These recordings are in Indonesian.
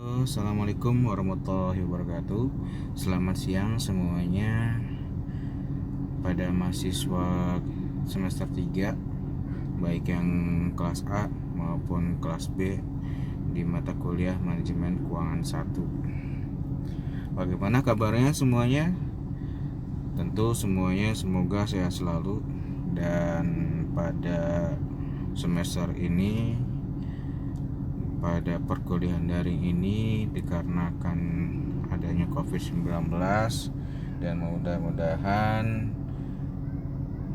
Assalamualaikum warahmatullahi wabarakatuh. Selamat siang semuanya. Pada mahasiswa semester 3, baik yang kelas A maupun kelas B di mata kuliah Manajemen Keuangan 1. Bagaimana kabarnya semuanya? Tentu semuanya semoga sehat selalu. Dan pada semester ini, pada perkuliahan daring ini, dikarenakan adanya COVID-19, dan mudah-mudahan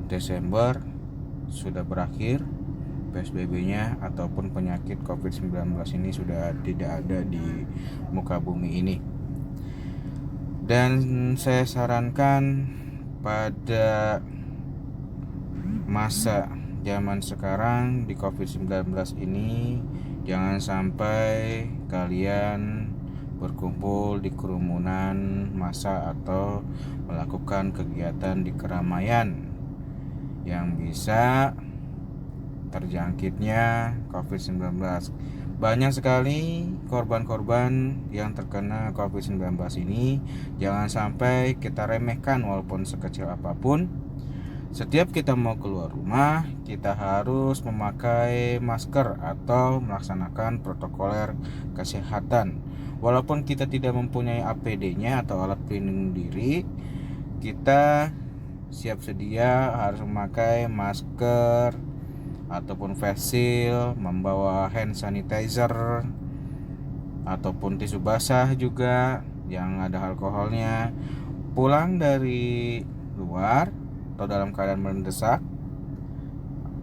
Desember sudah berakhir PSBB-nya ataupun penyakit COVID-19 ini sudah tidak ada di muka bumi ini. Dan saya sarankan pada masa zaman sekarang di COVID-19 ini, jangan sampai kalian berkumpul di kerumunan massa atau melakukan kegiatan di keramaian yang bisa terjangkitnya COVID-19. Banyak sekali korban-korban yang terkena COVID-19 ini. Jangan sampai kita remehkan walaupun sekecil apapun. Setiap kita mau keluar rumah, kita harus memakai masker atau melaksanakan protokoler kesehatan. Walaupun kita tidak mempunyai APD-nya atau alat pelindung diri, kita siap sedia harus memakai masker ataupun face shield, membawa hand sanitizer ataupun tisu basah juga yang ada alkoholnya. Pulang dari luar atau dalam keadaan mendesak,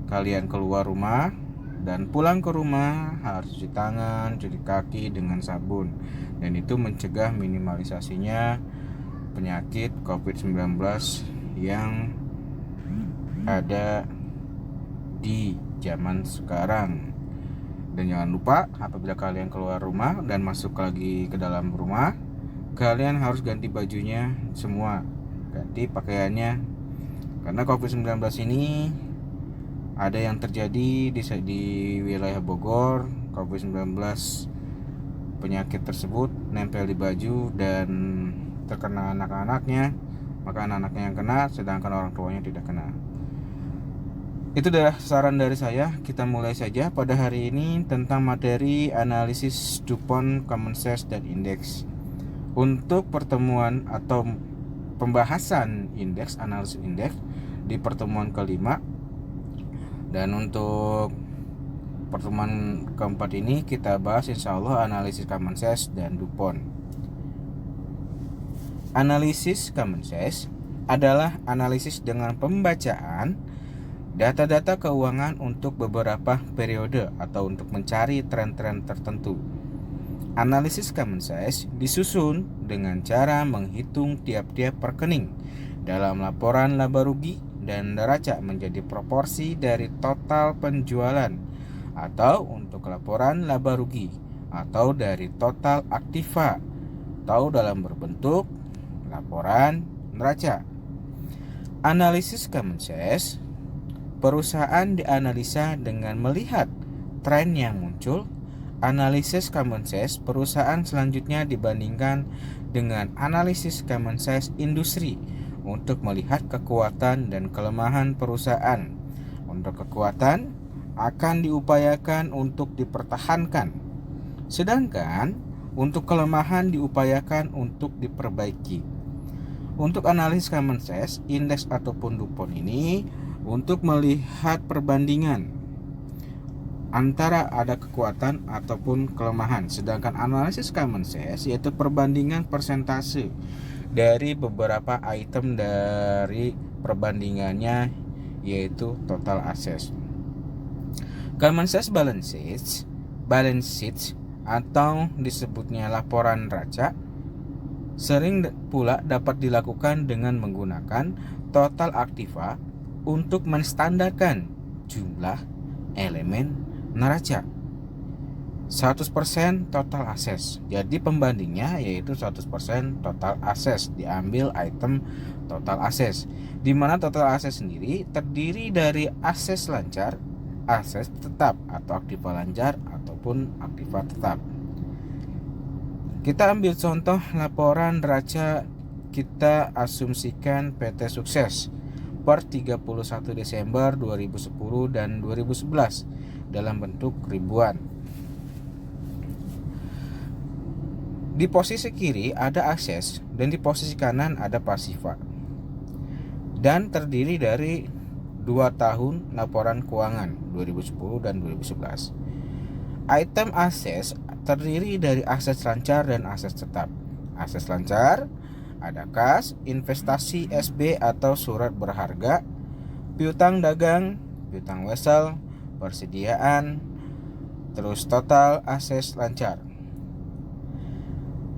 kalian keluar rumah dan pulang ke rumah harus cuci tangan, cuci kaki dengan sabun, dan itu mencegah minimalisasinya penyakit COVID-19 yang ada di zaman sekarang. Dan jangan lupa, apabila kalian keluar rumah dan masuk lagi ke dalam rumah, kalian harus ganti bajunya semua, ganti pakaiannya. Karena COVID-19 ini ada yang terjadi di wilayah Bogor. COVID-19 penyakit tersebut nempel di baju dan terkena anak-anaknya, maka anak-anaknya yang kena sedangkan orang tuanya tidak kena. Itu adalah saran dari saya. Kita mulai saja pada hari ini tentang materi analisis DuPont, Common Sense, dan Indeks. Untuk pertemuan atau pembahasan indeks, analisis indeks di pertemuan kelima, dan untuk pertemuan keempat ini kita bahas insya Allah analisis Common Sense dan DuPont. Analisis Common Sense adalah analisis dengan pembacaan data-data keuangan untuk beberapa periode atau untuk mencari tren-tren tertentu. Analisis Common Sense disusun dengan cara menghitung tiap-tiap rekening dalam laporan laba rugi dan neraca menjadi proporsi dari total penjualan, atau untuk laporan laba rugi, atau dari total aktiva, atau dalam berbentuk laporan neraca. Analisis Common Sense, perusahaan dianalisa dengan melihat tren yang muncul. Analisis Common Sense perusahaan selanjutnya dibandingkan dengan analisis Common Sense industri untuk melihat kekuatan dan kelemahan perusahaan. Untuk kekuatan akan diupayakan untuk dipertahankan, sedangkan untuk kelemahan diupayakan untuk diperbaiki. Untuk analisis Common Sense, indeks ataupun DuPont ini untuk melihat perbandingan antara ada kekuatan ataupun kelemahan. Sedangkan analisis Common Sense yaitu perbandingan persentase dari beberapa item dari perbandingannya, yaitu total assets. Common Sense balance sheet atau disebutnya laporan neraca sering pula dapat dilakukan dengan menggunakan total aktiva untuk menstandarkan jumlah elemen neraca 100% total assets. Jadi pembandingnya yaitu 100% total assets, diambil item total assets, di mana total assets sendiri terdiri dari ases lancar, ases tetap atau aktiva lancar ataupun aktiva tetap. Kita ambil contoh laporan neraca, kita asumsikan PT Sukses per 31 Desember 2010 dan 2011 dalam bentuk ribuan. Di posisi kiri ada akses dan di posisi kanan ada pasifa, dan terdiri dari 2 tahun laporan keuangan 2010 dan 2011. Item akses terdiri dari akses lancar dan akses tetap. Akses lancar ada kas, investasi SB atau surat berharga, piutang dagang, piutang wesel, persediaan, terus total akses lancar.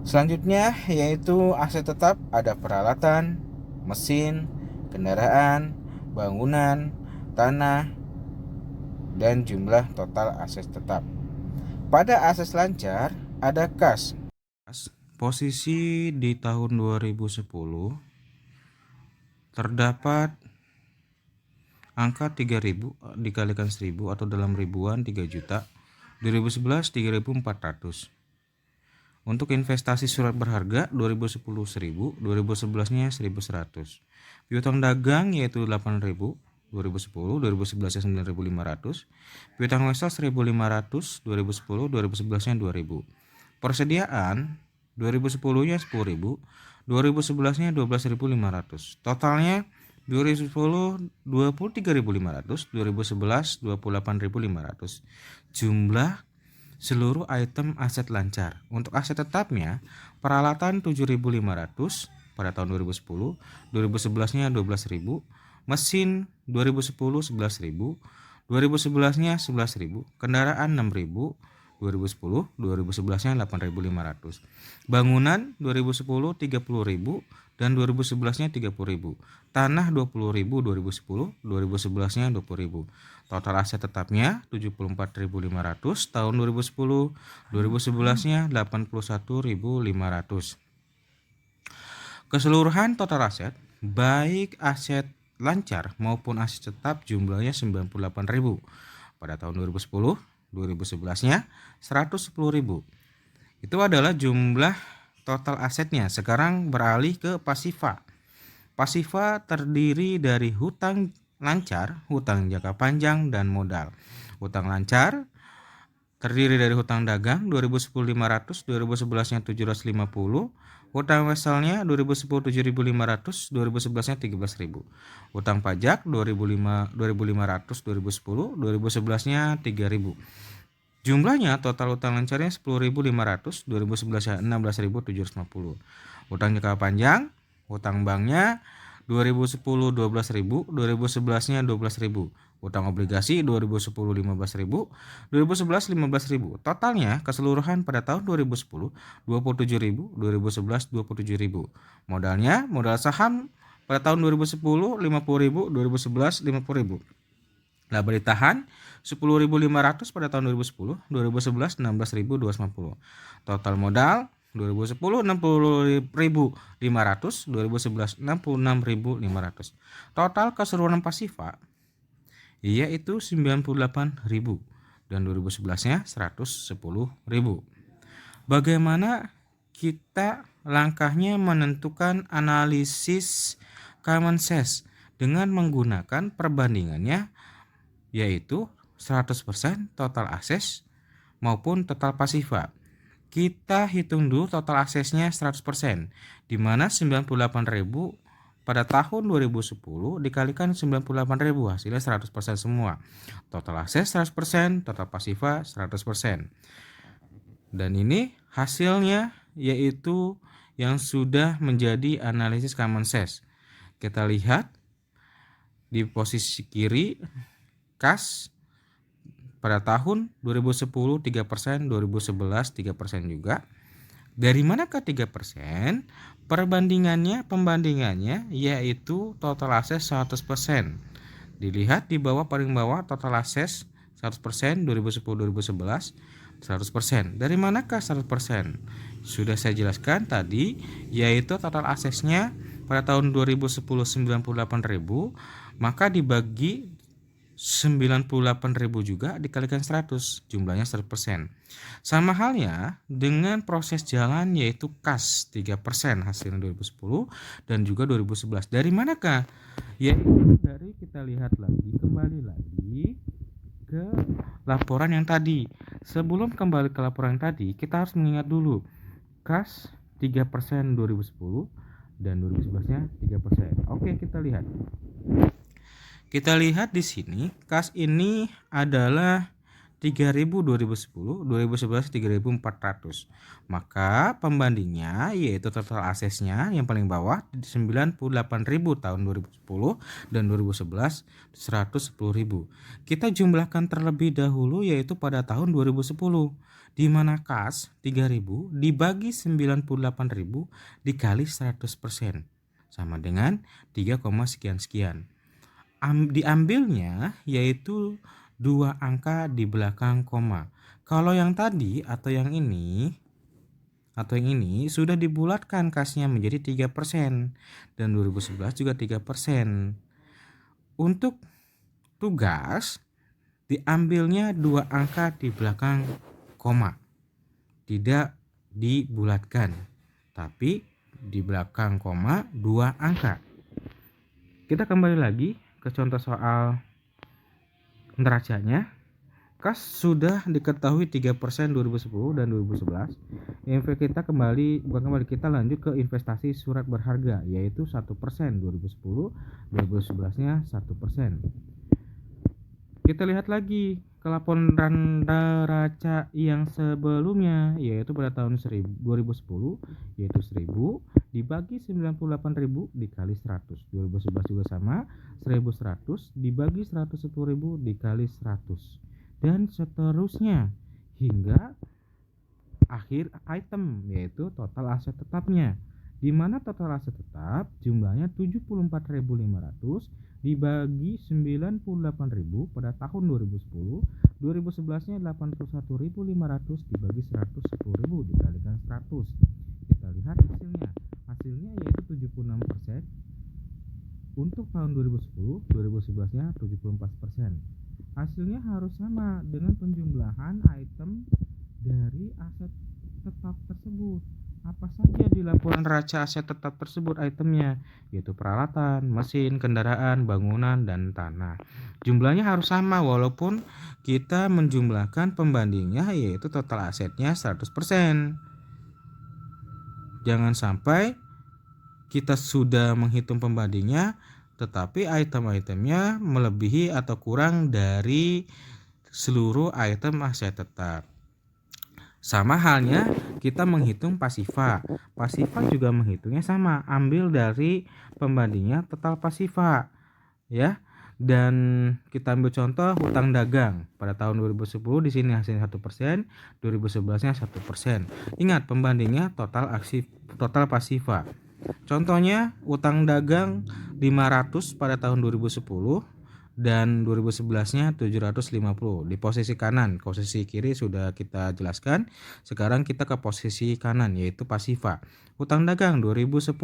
Selanjutnya yaitu akses tetap, ada peralatan, mesin, kendaraan, bangunan, tanah, dan jumlah total akses tetap. Pada akses lancar ada kas. Posisi di tahun 2010 terdapat angka 3000 dikalikan 1000 atau dalam ribuan 3 juta. 2011 3.400. Untuk investasi surat berharga 2010 1000, 2011-nya 1100. Piutang dagang yaitu 8000. 2010, 2011 9.500, piutang wesel 1.500, 2010, 2011-nya 2.000. Persediaan 2010-nya 10.000, 2011-nya 12.500. Totalnya 2010 23.500, 2011 28.500. Jumlah seluruh item aset lancar. Untuk aset tetapnya, peralatan 7.500 pada tahun 2010, 2011-nya 12.000. Mesin 2010 11.000, 2011-nya 11.000, kendaraan 6.000, 2010, 2011-nya 8.500. Bangunan 2010 30.000 dan 2011-nya 30.000. Tanah 20.000 2010, 2011-nya 20.000. Total aset tetapnya 74.500 tahun 2010, 2011-nya 81.500. Keseluruhan total aset baik aset lancar maupun aset tetap jumlahnya 98.000 pada tahun 2010, 2011-nya 110.000. Itu adalah jumlah total asetnya. Sekarang beralih ke pasifa. Pasifa terdiri dari hutang lancar, hutang jangka panjang, dan modal. Hutang lancar terdiri dari hutang dagang 2010 500, 2011-nya 750. Hutang weselnya 2010 7.500, 2011-nya 13.000. Hutang pajak 2.500, 2010, 2011-nya 3.000. Jumlahnya total hutang lancarnya 10.500, 2011-nya 16.750. Hutang jangka panjang, hutang banknya 2010 12.000, 2011-nya 12.000. Hutang obligasi 2010 15.000, 2011 15.000. Totalnya keseluruhan pada tahun 2010 27.000, 2011 27.000. Modalnya modal saham pada tahun 2010 50.000, 2011 50.000. Laba ditahan 10.500 pada tahun 2010, 2011 16.250. Total modal 2010 60.500, 2011 66.500. Total keseluruhan pasifa yaitu 98.000 dan 2011-nya 110.000. Bagaimana kita langkahnya menentukan analisis common sense dengan menggunakan perbandingannya yaitu 100% total akses maupun total pasifa. Kita hitung dulu total aksesnya 100%, di mana 98.000 pada tahun 2010 dikalikan 98.000 hasilnya 100% semua. Total akses 100%, total pasifa 100%. Dan ini hasilnya yaitu yang sudah menjadi analisis common sense. Kita lihat di posisi kiri kas pada tahun 2010 3%, 2011 3% juga. Dari manakah 3%? Pembandingannya yaitu total akses 100%. Dilihat di bawah, paling bawah, total akses 100% 2010-2011 100%. Dari manakah 100%? Sudah saya jelaskan tadi, yaitu total aksesnya pada tahun 2010 98.000, maka dibagi 98.000 juga dikalikan 100, jumlahnya 100%. Sama halnya dengan proses jalan yaitu kas 3% hasilnya 2010 dan juga 2011. Dari manakah? Yaitu dari kita lihat lagi, kembali lagi ke laporan yang tadi. Sebelum kembali ke laporan yang tadi, kita harus mengingat dulu kas 3% 2010 dan 2011-nya 3%. Oke, kita lihat. Kita lihat di sini kas ini adalah 3.000 2010, 2011 3.400. Maka pembandingnya yaitu total asetnya yang paling bawah 98.000 tahun 2010 dan 2011 110.000. Kita jumlahkan terlebih dahulu yaitu pada tahun 2010 di mana kas 3.000 dibagi 98.000 dikali 100% sama dengan 3, sekian. Diambilnya yaitu 2 angka di belakang koma. Kalau yang tadi atau yang ini sudah dibulatkan kasnya menjadi 3% dan 2011 juga 3%. Untuk tugas diambilnya 2 angka di belakang koma. Tidak dibulatkan, tapi di belakang koma 2 angka. Kita kembali lagi ke contoh soal neracanya. Kas sudah diketahui 3% 2010 dan 2011. Kita lanjut ke investasi surat berharga yaitu 1% 2010, 2011-nya 1%. Kita lihat lagi ke laporan neraca yang sebelumnya yaitu pada tahun 2010 yaitu 1000 dibagi 98.000 dikali 100. 2011 juga sama, 1.100 dibagi 110.000 dikali 100 dan seterusnya hingga akhir item yaitu total aset tetapnya, di mana total aset tetap jumlahnya 74.500 dibagi 98.000 pada tahun 2010, 2011-nya 81.500 dibagi 110.000 dikalikan 100. Kita lihat hasilnya yaitu 76%. Untuk tahun 2010, 2011-nya 74%. Hasilnya harus sama dengan penjumlahan item dari aset tetap tersebut. Apa saja di laporan neraca aset tetap tersebut itemnya, yaitu peralatan, mesin, kendaraan, bangunan, dan tanah. Jumlahnya harus sama walaupun kita menjumlahkan pembandingnya yaitu total asetnya 100%. Jangan sampai kita sudah menghitung pembandingnya tetapi item-itemnya melebihi atau kurang dari seluruh item aset tetap. Sama halnya kita menghitung pasifa. Pasifa juga menghitungnya sama, ambil dari pembandingnya total pasifa ya. Dan kita ambil contoh hutang dagang pada tahun 2010, di sini hasilnya 1%, 2011-nya 1%. Ingat pembandingnya total pasifa. Contohnya utang dagang 500 pada tahun 2010 dan 2011-nya 750 di posisi kanan. Posisi kiri sudah kita jelaskan. Sekarang kita ke posisi kanan yaitu pasifa. Utang dagang 2010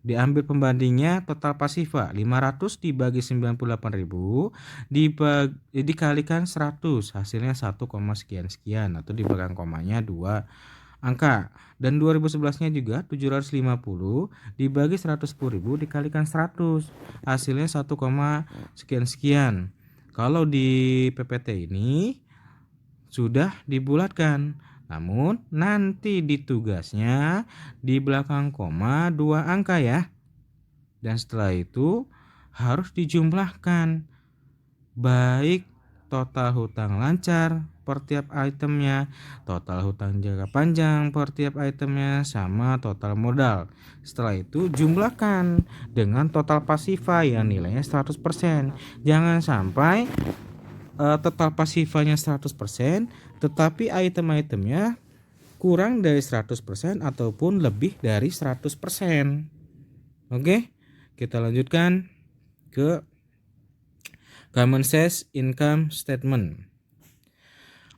diambil pembandingnya total pasifa 500 dibagi 98.000 dikalikan 100, hasilnya 1, sekian atau di belakang komanya 2 angka. Dan 2011-nya juga 750 dibagi 110.000 dikalikan 100, hasilnya 1, sekian. Kalau di PPT ini sudah dibulatkan, namun nanti di tugasnya di belakang koma 2 angka ya. Dan setelah itu harus dijumlahkan baik total hutang lancar per tiap itemnya, total hutang jangka panjang per tiap itemnya, sama total modal. Setelah itu jumlahkan dengan total pasifa yang nilainya 100%. Jangan sampai total pasifanya 100% tetapi item-itemnya kurang dari 100% ataupun lebih dari 100%. Oke, kita lanjutkan ke Common Sense Income Statement.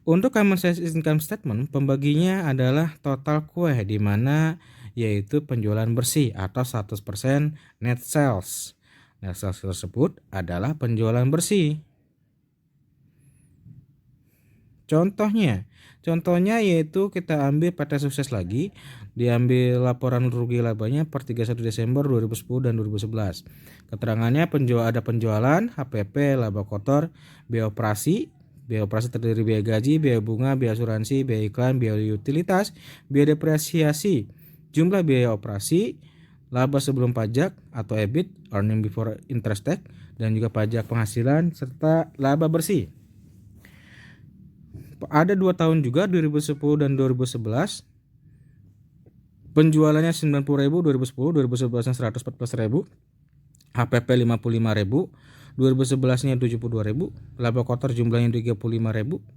Untuk Common Sense Income Statement, pembaginya adalah total kue di mana yaitu penjualan bersih atau 100% net sales. Net sales tersebut adalah penjualan bersih. Contohnya yaitu kita ambil PT Sukses lagi, diambil laporan rugi labanya per 31 Desember 2010 dan 2011. Keterangannya ada penjualan, HPP, laba kotor, biaya operasi. Biaya operasi terdiri biaya gaji, biaya bunga, biaya asuransi, biaya iklan, biaya utilitas, biaya depresiasi, jumlah biaya operasi, laba sebelum pajak atau EBIT, earning before interest tax, dan juga pajak penghasilan serta laba bersih. Ada 2 tahun juga, 2010 dan 2011. Penjualannya 90.000 2010, 2011-nya 114.000, HPP 55.000, 2011-nya 72.000, laba kotor jumlahnya 35.000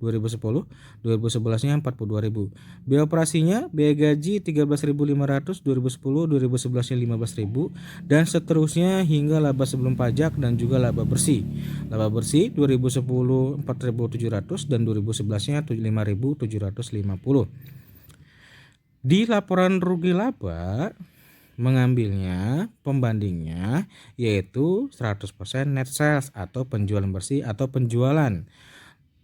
2010, 2011-nya 42.000. Biaya operasinya, biaya gaji 13.500 2010, 2011-nya 15.000 dan seterusnya hingga laba sebelum pajak dan juga laba bersih. Laba bersih 2010 4.700 dan 2011-nya 5.750. Di laporan rugi laba mengambilnya pembandingnya yaitu 100% net sales atau penjualan bersih atau penjualan.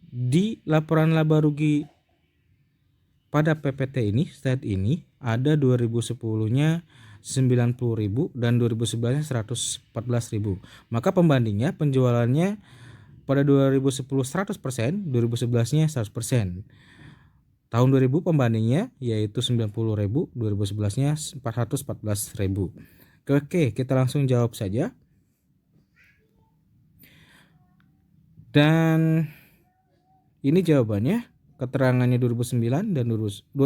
Di laporan laba rugi pada PPT ini, slide ini ada 2010-nya 90.000 dan 2011-nya 114.000. Maka pembandingnya penjualannya pada 2010 100%, 2011-nya 100%. Tahun 2000 pembandingnya yaitu 90.000, 2011-nya 414.000. Oke, kita langsung jawab saja. Dan ini jawabannya, keterangannya 2009 dan 2010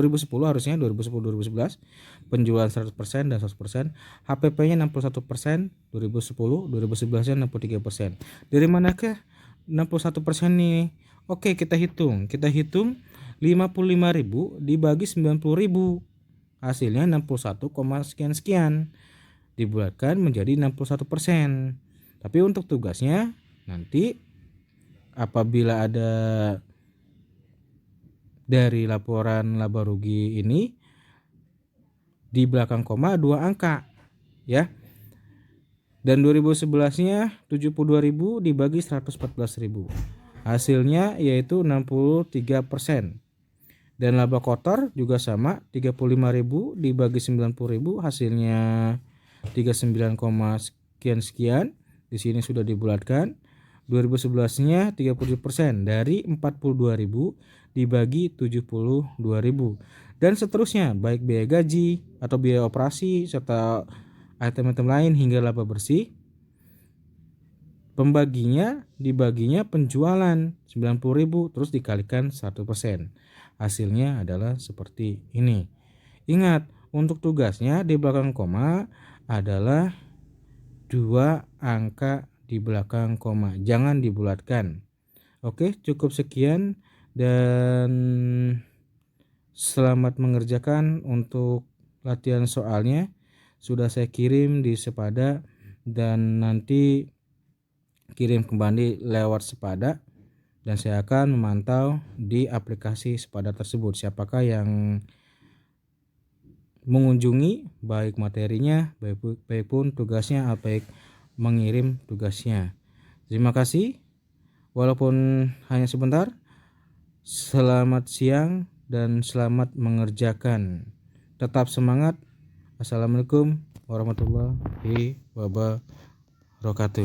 harusnya 2010 2011, penjualan 100% dan 100%, HPP-nya 61%, 2010, 2011-nya 63%. Dari manakah 61% nih? Oke, kita hitung 55.000 dibagi 90.000, hasilnya 61, sekian dibulatkan menjadi 61%. Tapi untuk tugasnya nanti apabila ada dari laporan laba rugi ini di belakang koma 2 angka ya. Dan 2011-nya 72.000 dibagi 114.000. Hasilnya yaitu 63%. Dan laba kotor juga sama, 35.000 dibagi 90.000, hasilnya 39, sekian. Di sini sudah dibulatkan. 2011-nya 30% dari 42.000 dibagi 72.000. Dan seterusnya, baik biaya gaji atau biaya operasi serta item-item lain hingga laba bersih. Dibaginya penjualan 90.000 terus dikalikan 100%. Hasilnya adalah seperti ini. Ingat, untuk tugasnya di belakang koma adalah 2 angka di belakang koma, jangan dibulatkan. Oke, cukup sekian dan selamat mengerjakan. Untuk latihan soalnya sudah saya kirim di Sepada dan nanti kirim kembali lewat Sepada. Dan saya akan memantau di aplikasi Sepada tersebut siapakah yang mengunjungi, baik materinya, baik pun tugasnya, baik mengirim tugasnya. Terima kasih. Walaupun hanya sebentar. Selamat siang dan selamat mengerjakan. Tetap semangat. Assalamualaikum warahmatullahi wabarakatuh.